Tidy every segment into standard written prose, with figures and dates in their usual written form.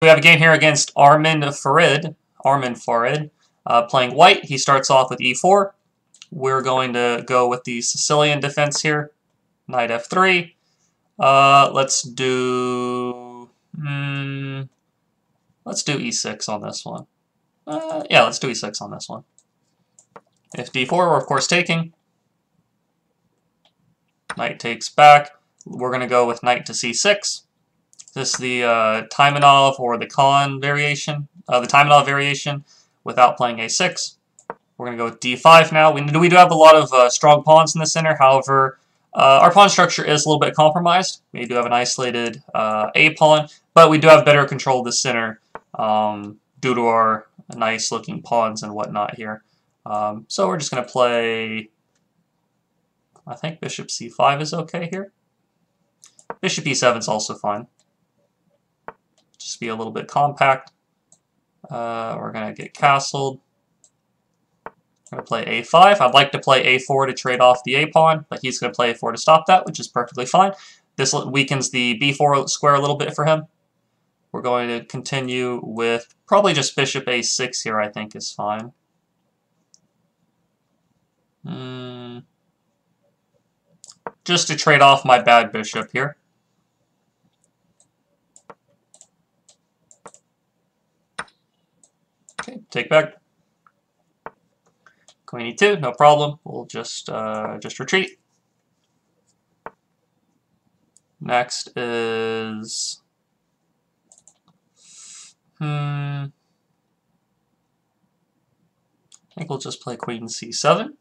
We have a game here against Armin Farid. Playing white. He starts off with e4. We're going to go with the Sicilian defense here. Knight f3. Let's do e6 on this one. Yeah, let's do e6 on this one. If d4, we're of course taking. Knight takes back. We're going to go with knight to c6. This is the Taimanov or the Khan variation, the Taimanov variation without playing a6. We're going to go with d5 now. We do have a lot of strong pawns in the center. However, our pawn structure is a little bit compromised. We do have an isolated a pawn, but we do have better control of the center due to our nice looking pawns and whatnot here. So we're just going to play, I think bishop c5 is okay here. Bishop e7 is also fine. Just be a little bit compact. We're going to get castled. I'm going to play a5. I'd like to play a4 to trade off the a-pawn, but he's going to play a4 to stop that, which is perfectly fine. This weakens the b4 square a little bit for him. We're going to continue with probably just bishop a6 here, I think is fine. Just to trade off my bad bishop here. Okay, take back. Queen e2, no problem. We'll just retreat. Next is I think we'll just play queen c7.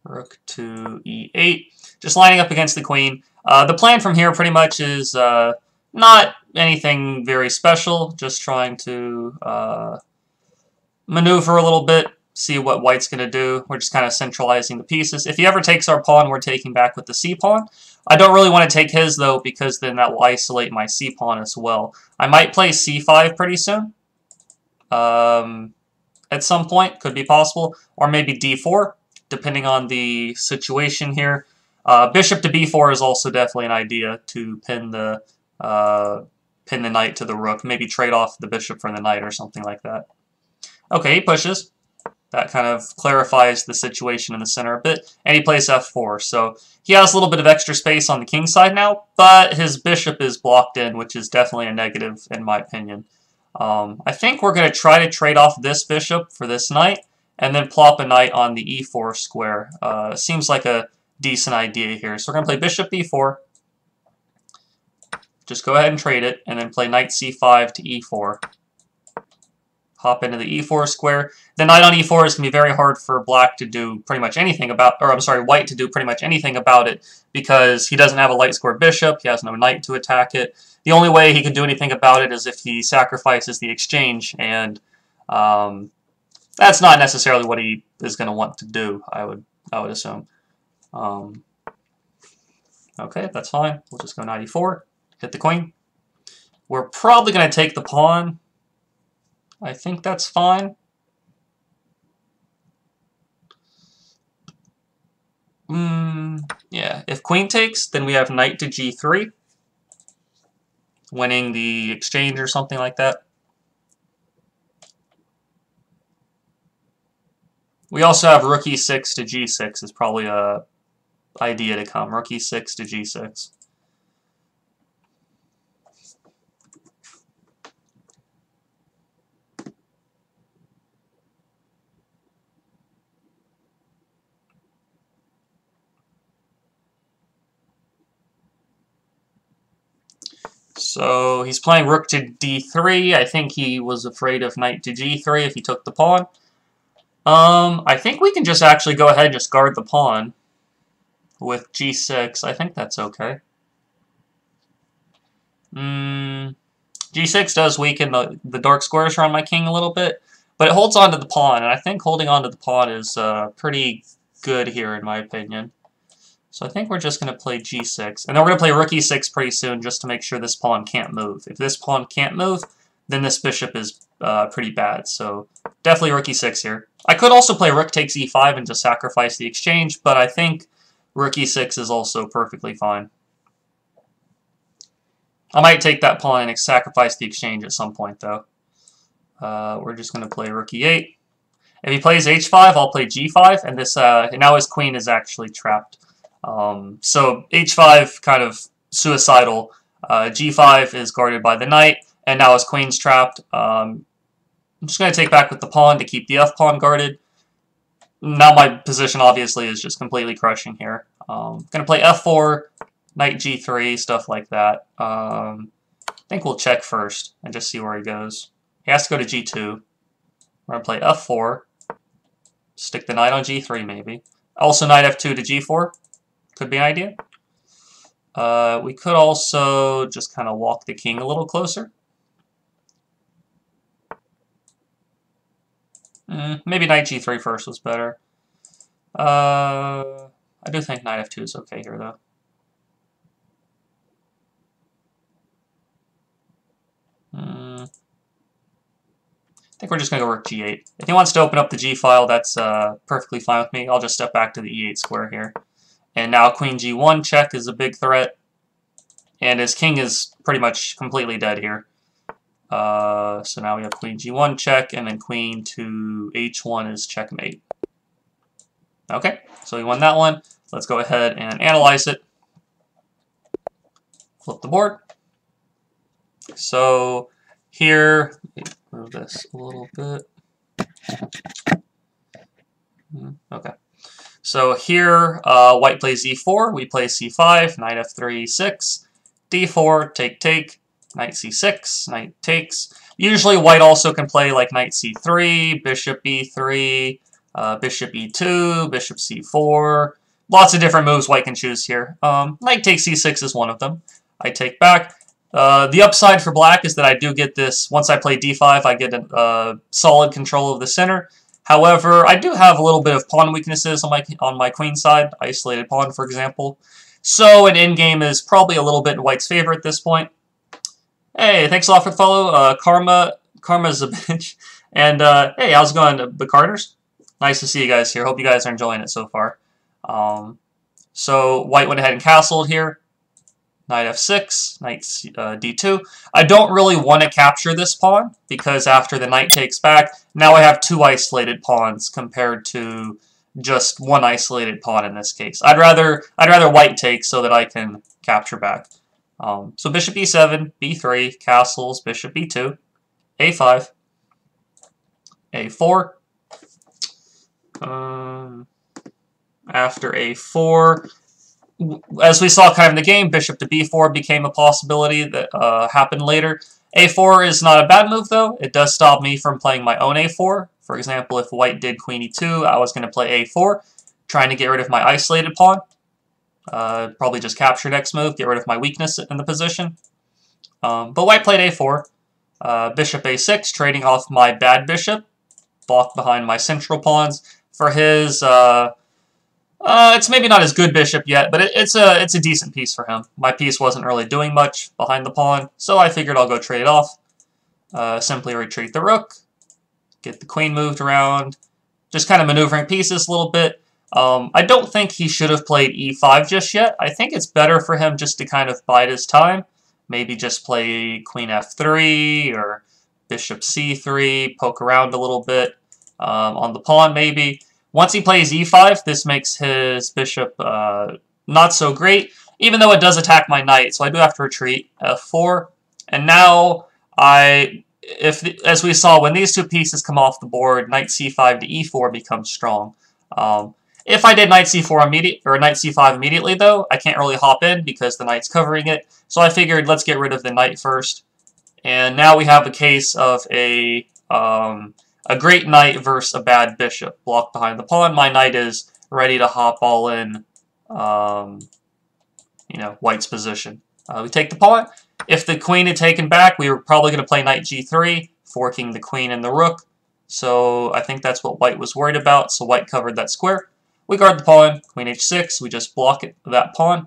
Rook to e8. Just lining up against the queen. The plan from here pretty much is not anything very special. Just trying to maneuver a little bit, see what white's going to do. We're just kind of centralizing the pieces. If he ever takes our pawn, we're taking back with the c-pawn. I don't really want to take his, though, because then that will isolate my c-pawn as well. I might play c5 pretty soon. At some point, could be possible. Or maybe d4, depending on the situation here. Bishop to b4 is also definitely an idea to pin the knight to the rook. Maybe trade off the bishop for the knight or something like that. Okay, he pushes. That kind of clarifies the situation in the center a bit. And he plays f4. So he has a little bit of extra space on the king side now, but his bishop is blocked in, which is definitely a negative in my opinion. I think we're going to try to trade off this bishop for this knight, and then plop a knight on the e4 square. Seems like a decent idea here. So we're going to play bishop b4. Just go ahead and trade it, and then play knight c5 to e4. Hop into the e4 square. The knight on e4 is going to be very hard for black to do pretty much anything about, or I'm sorry, white to do pretty much anything about it, because he doesn't have a light square bishop, he has no knight to attack it. The only way he can do anything about it is if he sacrifices the exchange, and that's not necessarily what he is going to want to do, I would assume. Okay, that's fine. We'll just go knight e4, hit the queen. We're probably going to take the pawn. I think that's fine. Yeah, if queen takes, then we have knight to g3, winning the exchange or something like that. We also have rook e6 to g6 is probably a idea to come. Rook e6 to g6. So he's playing rook to d3. I think he was afraid of knight to g3 if he took the pawn. I think we can just actually go ahead and just guard the pawn with g6. I think that's okay. G6 does weaken the dark squares around my king a little bit, but it holds on to the pawn, and I think holding on to the pawn is pretty good here in my opinion. So I think we're just going to play g6. And then we're going to play rook e6 pretty soon just to make sure this pawn can't move. If this pawn can't move, then this bishop is pretty bad. So definitely rook e6 here. I could also play rook takes e5 and just sacrifice the exchange, but I think rook e6 is also perfectly fine. I might take that pawn and sacrifice the exchange at some point, though. We're just going to play rook e8. If he plays h5, I'll play g5, and this now his queen is actually trapped. So h5 kind of suicidal. G5 is guarded by the knight, and now his queen's trapped. I'm just going to take back with the pawn to keep the f-pawn guarded. Now my position obviously is just completely crushing here. Going to play f4, knight g3, stuff like that. I think we'll check first and just see where he goes. He has to go to g2. We're going to play f4. Stick the knight on g3 maybe. Also knight f2 to g4. Could be an idea. We could also just kind of walk the king a little closer. Maybe knight g3 first was better. I do think knight f2 is okay here, though. I think we're just going to go rook g8. If he wants to open up the g-file, that's perfectly fine with me. I'll just step back to the e8 square here. And now queen g1 check is a big threat. And his king is pretty much completely dead here. So now we have queen g1 check, and then queen to h1 is checkmate. Okay, so we won that one. Let's go ahead and analyze it. Flip the board. So here, move this a little bit. Okay. So here, white plays e4, we play c5, knight f3, 6, d4, take, knight c6, knight takes. Usually white also can play like knight c3, bishop e3, bishop e2, bishop c4. Lots of different moves white can choose here. Knight takes c6 is one of them. I take back. The upside for black is that I do get this, once I play d5, I get a solid control of the center. However, I do have a little bit of pawn weaknesses on my queen side, isolated pawn, for example. So an endgame is probably a little bit in white's favor at this point. Hey, thanks a lot for the follow. Karma's a bitch. And hey, how's it going, the Carters? Nice to see you guys here. Hope you guys are enjoying it so far. So white went ahead and castled here. Knight f6, knight d2. I don't really want to capture this pawn because after the knight takes back, now I have two isolated pawns compared to just one isolated pawn in this case. I'd rather white take so that I can capture back. So bishop e7, b3, castles, bishop e2, a5, a4. After a4, as we saw kind of in the game, bishop to b4 became a possibility that happened later. a4 is not a bad move, though. It does stop me from playing my own a4. For example, if white did queen e2, I was going to play a4, trying to get rid of my isolated pawn. Probably just capture next move, get rid of my weakness in the position. But white played a4. Bishop a6, trading off my bad bishop, blocked behind my central pawns. For his... it's maybe not as good bishop yet, but it's a decent piece for him. My piece wasn't really doing much behind the pawn, so I figured I'll go trade it off. Simply retreat the rook, get the queen moved around, just kind of maneuvering pieces a little bit. I don't think he should have played e5 just yet. I think it's better for him just to kind of bide his time. Maybe just play queen f3 or bishop c3, poke around a little bit on the pawn maybe. Once he plays e5, this makes his bishop not so great, even though it does attack my knight, so I do have to retreat f4. And now, as we saw, when these two pieces come off the board, knight c5 to e4 becomes strong. If I did knight c5 immediately, though, I can't really hop in because the knight's covering it. So I figured let's get rid of the knight first. And now we have a case of a great knight versus a bad bishop blocked behind the pawn. My knight is ready to hop all in, white's position. We take the pawn. If the queen had taken back, we were probably going to play knight g3, forking the queen and the rook. So I think that's what white was worried about. So white covered that square. We guard the pawn. Queen h6. We just block that pawn.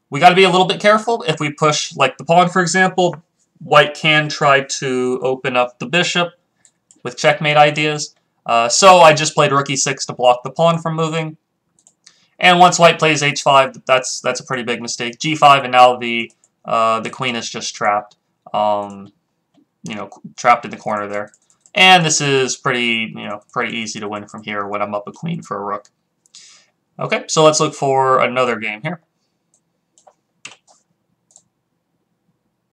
We got to be a little bit careful. If we push like the pawn, for example, white can try to open up the bishop with checkmate ideas. So I just played rook e6 to block the pawn from moving. And once white plays h5, that's a pretty big mistake. g5, and now the The queen is just trapped, you know, trapped in the corner there. And this is pretty easy to win from here when I'm up a queen for a rook. Okay, so let's look for another game here.